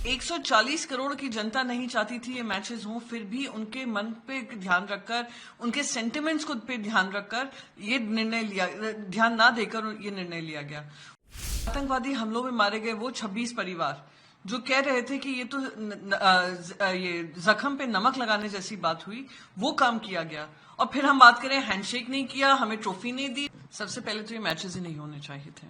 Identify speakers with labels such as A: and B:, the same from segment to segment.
A: 140 करोड़ की जनता नहीं चाहती थी ये मैचेस हों, फिर भी उनके मन पे ध्यान रखकर, उनके सेंटिमेंट्स को पे ध्यान रखकर ये निर्णय लिया, ध्यान ना देकर ये निर्णय लिया गया। आतंकवादी हमलों में मारे गए वो 26 परिवार जो कह रहे थे कि ये तो ये जख्म पे नमक लगाने जैसी बात हुई, वो काम किया गया। और फिर हम बात करें हैंडशेक नहीं किया, हमें ट्रॉफी नहीं दी। सबसे पहले तो ये मैचेस ही नहीं होने चाहिए थे।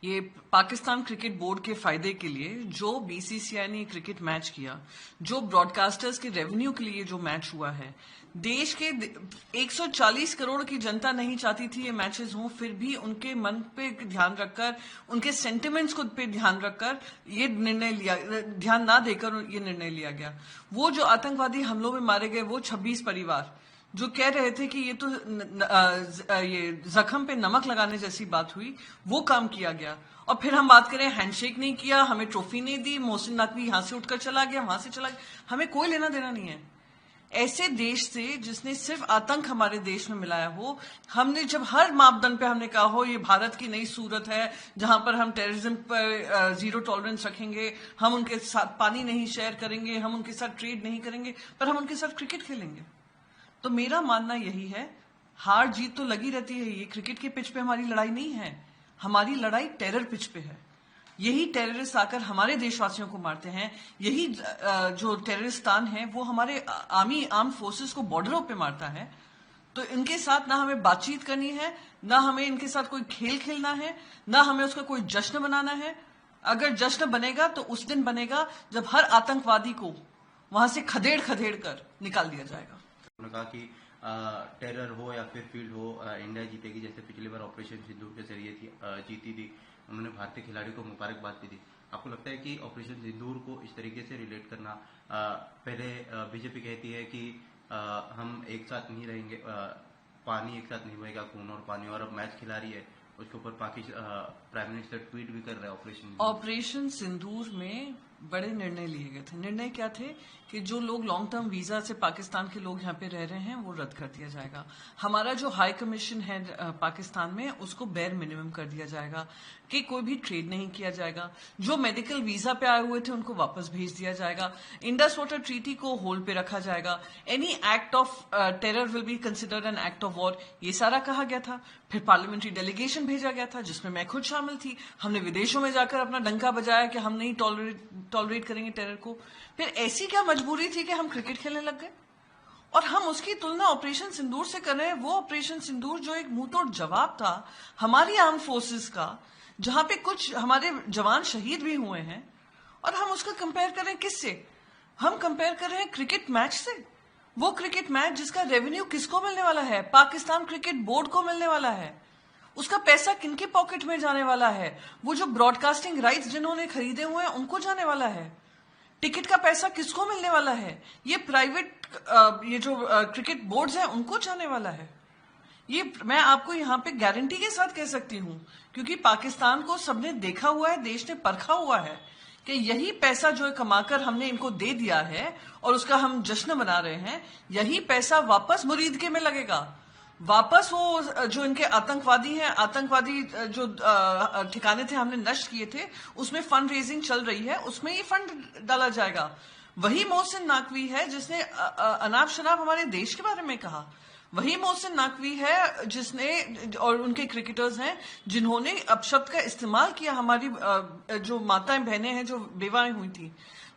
A: ये पाकिस्तान क्रिकेट बोर्ड के फायदे के लिए जो बीसीसीआई ने क्रिकेट मैच किया, जो ब्रॉडकास्टर्स के रेवेन्यू के लिए जो मैच हुआ है, देश के 140 करोड़ की जनता नहीं चाहती थी ये मैचेस हों, फिर भी उनके मन पे ध्यान रखकर, उनके सेंटिमेंट्स को पे ध्यान रखकर ये निर्णय लिया, ध्यान ना देकर ये निर्णय लिया गया। वो जो आतंकवादी हमलों में मारे गए वो 26 परिवार जो कह रहे थे कि ये तो ये जख्म पे नमक लगाने जैसी बात हुई, वो काम किया गया। और फिर हम बात करें हैंडशेक नहीं किया, हमें ट्रॉफी नहीं दी, मोहसिन नकवी यहां से उठकर चला गया, वहां से चला गया, हमें कोई लेना देना नहीं है ऐसे देश से जिसने सिर्फ आतंक हमारे देश में मिलाया हो। हमने जब हर मापदंड पे हमने कहा हो ये भारत की नई सूरत है जहां पर हम टेररिज्म पर जीरो टॉलरेंस रखेंगे, हम उनके साथ पानी नहीं शेयर करेंगे, हम उनके साथ ट्रेड नहीं करेंगे, पर हम उनके साथ क्रिकेट खेलेंगे। तो मेरा मानना यही है, हार जीत तो लगी रहती है, ये क्रिकेट के पिच पे हमारी लड़ाई नहीं है, हमारी लड़ाई टेरर पिच पे है। यही टेररिस्ट आकर हमारे देशवासियों को मारते हैं, यही जो टेररिस्तान है वो हमारे आर्म फोर्सेस को बॉर्डरों पे मारता है। तो इनके साथ ना हमें बातचीत करनी है, ना हमें इनके साथ कोई खेल खेलना है, ना हमें उसका कोई जश्न बनाना है। अगर जश्न बनेगा तो उस दिन बनेगा जब हर आतंकवादी को वहां से खदेड़ खदेड़ कर निकाल दिया जाएगा।
B: उन्होंने कहा कि टेरर हो या फिर फील्ड हो, इंडिया जीतेगी, जैसे पिछली बार ऑपरेशन सिंदूर के जरिए जीती थी। उन्होंने भारतीय खिलाड़ियों को मुबारकबाद भी दी। आपको लगता है कि ऑपरेशन सिंदूर को इस तरीके से रिलेट करना, पहले बीजेपी कहती है कि हम एक साथ नहीं रहेंगे, पानी एक साथ नहीं बहेगा, खून और पानी, और अब मैच खिला रही है, उसके ऊपर प्राइम मिनिस्टर ट्वीट भी कर रहे हैं।
A: ऑपरेशन सिंदूर में बड़े निर्णय लिए गए थे। निर्णय क्या थे कि जो लोग लॉन्ग टर्म वीजा से पाकिस्तान के लोग यहाँ पे रह रहे हैं वो रद्द कर दिया जाएगा। हमारा जो हाई कमीशन है पाकिस्तान में उसको बेर मिनिमम कर दिया जाएगा कि कोई भी ट्रेड नहीं किया जाएगा। जो मेडिकल वीजा पे आए हुए थे उनको वापस भेज दिया जाएगा। इंडस वाटर ट्रीटी को होल्ड पे रखा जाएगा। Any act of terror will be considered an act of war, ये सारा कहा गया था। फिर पार्लियामेंट्री डेलीगेशन भेजा गया था जिसमें मैं खुद शामिल थी। हमने विदेशों में जाकर अपना डंका बजाया कि हम नहीं टॉलरेट करेंगे टेरर को। फिर ऐसी क्या मजबूरी थी कि हम क्रिकेट खेलने लग गए? और हम उसकी तुलना ऑपरेशन सिंदूर से कर रहे हैं। वो ऑपरेशन सिंदूर जो एक मुंहतोड़ जवाब था हमारी आर्म फोर्सेस का, जहां पे कुछ हमारे जवान शहीद भी हुए हैं, और हम उसका कंपेयर कर रहे हैं किससे? हम कंपेयर कर रहे हैं क्रिकेट मैच से। वो क्रिकेट मैच जिसका रेवेन्यू किसको मिलने वाला है? पाकिस्तान क्रिकेट बोर्ड को मिलने वाला है। उसका पैसा किनके पॉकेट में जाने वाला है? वो जो ब्रॉडकास्टिंग राइट्स जिन्होंने खरीदे हुए हैं उनको जाने वाला है। टिकट का पैसा किसको मिलने वाला है? ये प्राइवेट ये जो क्रिकेट बोर्ड्स हैं उनको जाने वाला है। ये मैं आपको यहाँ पे गारंटी के साथ कह सकती हूँ, क्योंकि पाकिस्तान को सबने देखा हुआ है, देश ने परखा हुआ है कि यही पैसा जो कमाकर हमने इनको दे दिया है और उसका हम जश्न मना रहे हैं, यही पैसा वापस मुरीदके में लगेगा। वापस वो जो इनके आतंकवादी हैं, आतंकवादी जो ठिकाने थे हमने नष्ट किए थे, उसमें फंड रेजिंग चल रही है, उसमें ये फंड डाला जाएगा। वही मोहसिन नकवी है जिसने अनाप शनाप हमारे देश के बारे में कहा। वही मोहसिन नकवी है जिसने, और उनके क्रिकेटर्स हैं जिन्होंने अपशब्द का इस्तेमाल किया हमारी जो माताएं बहनें हैं जो बेवाएं हुई थी।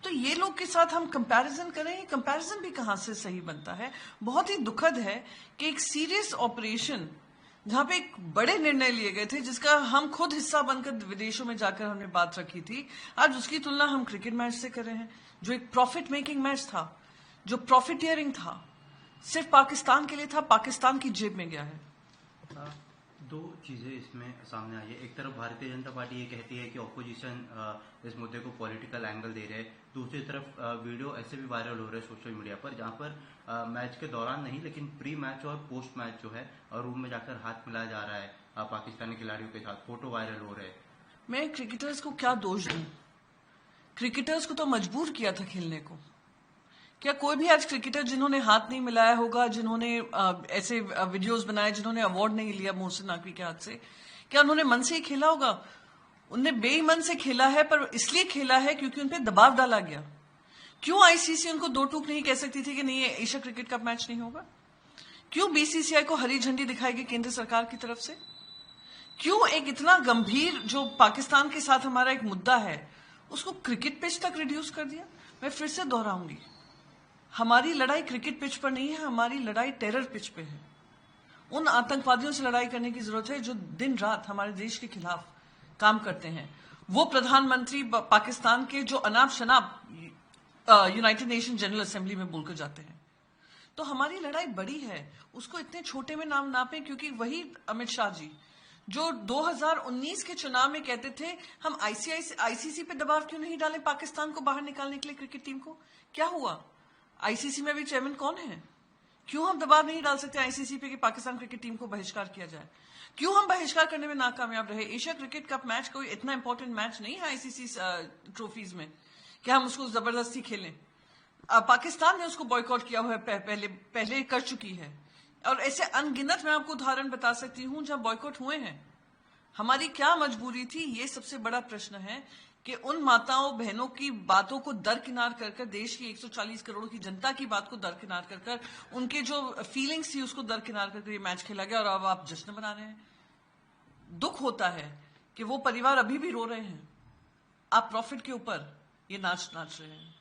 A: तो ये लोग के साथ हम कंपैरिजन करें, कंपैरिजन भी कहां से सही बनता है? बहुत ही दुखद है कि एक सीरियस ऑपरेशन जहां पे एक बड़े निर्णय लिए गए थे, जिसका हम खुद हिस्सा बनकर विदेशों में जाकर हमने बात रखी थी, आज उसकी तुलना हम क्रिकेट मैच से कर रहे हैं जो एक प्रॉफिट मेकिंग मैच था, जो प्रॉफिटियरिंग था, सिर्फ पाकिस्तान के लिए था, पाकिस्तान की जेब में गया है।
B: दो चीजें इसमें सामने आई है। एक तरफ भारतीय जनता पार्टी ये कहती है कि ऑपोजिशन इस मुद्दे को पॉलिटिकल एंगल दे रहे हैं, दूसरी तरफ वीडियो ऐसे भी वायरल हो रहे हैं सोशल मीडिया पर जहां पर मैच के दौरान नहीं लेकिन प्री मैच और पोस्ट मैच जो है रूम में जाकर हाथ मिलाया जा रहा है पाकिस्तानी खिलाड़ियों के साथ, फोटो वायरल हो रहे हैं।
A: मैं क्रिकेटर्स को क्या दोष दूं? क्रिकेटर्स को तो मजबूर किया था खेलने को। क्या कोई भी आज क्रिकेटर जिन्होंने हाथ नहीं मिलाया होगा, जिन्होंने ऐसे वीडियोस बनाए, जिन्होंने अवार्ड नहीं लिया मोहसिन नकवी के हाथ से, क्या उन्होंने मन से ही खेला होगा? उनने बेईमान से खेला है, पर इसलिए खेला है क्योंकि उन पे दबाव डाला गया। क्यों आईसीसी उनको दो टूक नहीं कह सकती थी कि नहीं ये एशिया क्रिकेट कप मैच नहीं होगा? क्यों बीसीसीआई को हरी झंडी दिखाएगी केंद्र सरकार की तरफ से? क्यों एक इतना गंभीर जो पाकिस्तान के साथ हमारा एक मुद्दा है उसको क्रिकेट पिच तक रिड्यूस कर दिया? मैं फिर से दोहराऊंगी, हमारी लड़ाई क्रिकेट पिच पर नहीं है, हमारी लड़ाई टेरर पिच पे है। उन आतंकवादियों से लड़ाई करने की जरूरत है जो दिन रात हमारे देश के खिलाफ काम करते हैं। वो प्रधानमंत्री पाकिस्तान के जो अनाप शनाप यूनाइटेड नेशन जनरल असेंबली में बोलकर जाते हैं। तो हमारी लड़ाई बड़ी है, उसको इतने छोटे में नाम नापें, क्योंकि वही अमित शाह जी जो 2019 के चुनाव में कहते थे हम आईसीसी पे दबाव क्यों नहीं डालें पाकिस्तान को बाहर निकालने के लिए क्रिकेट टीम को, क्या हुआ? आईसीसी में भी चेयरमैन कौन है? क्यों हम दबाव नहीं डाल सकते आईसीसी पे कि पाकिस्तान क्रिकेट टीम को बहिष्कार किया जाए? क्यों हम बहिष्कार करने में नाकामयाब रहे? एशिया क्रिकेट कप मैच कोई इतना इंपॉर्टेंट मैच नहीं है आईसीसी ट्रॉफीज में कि हम उसको जबरदस्ती खेलें। पाकिस्तान ने उसको बॉयकॉट किया हुआ है, पहले कर चुकी है, और ऐसे अनगिनत मैं आपको उदाहरण बता सकती हूं जहां बॉयकॉट हुए हैं। हमारी क्या मजबूरी थी, ये सबसे बड़ा प्रश्न है कि उन माताओं बहनों की बातों को दरकिनार कर कर, देश की 140 करोड़ की जनता की बात को दरकिनार कर कर, उनके जो फीलिंग्स थी उसको दरकिनार करके ये मैच खेला गया, और अब आप जश्न मना रहे हैं। दुख होता है कि वो परिवार अभी भी रो रहे हैं, आप प्रॉफिट के ऊपर ये नाच रहे हैं।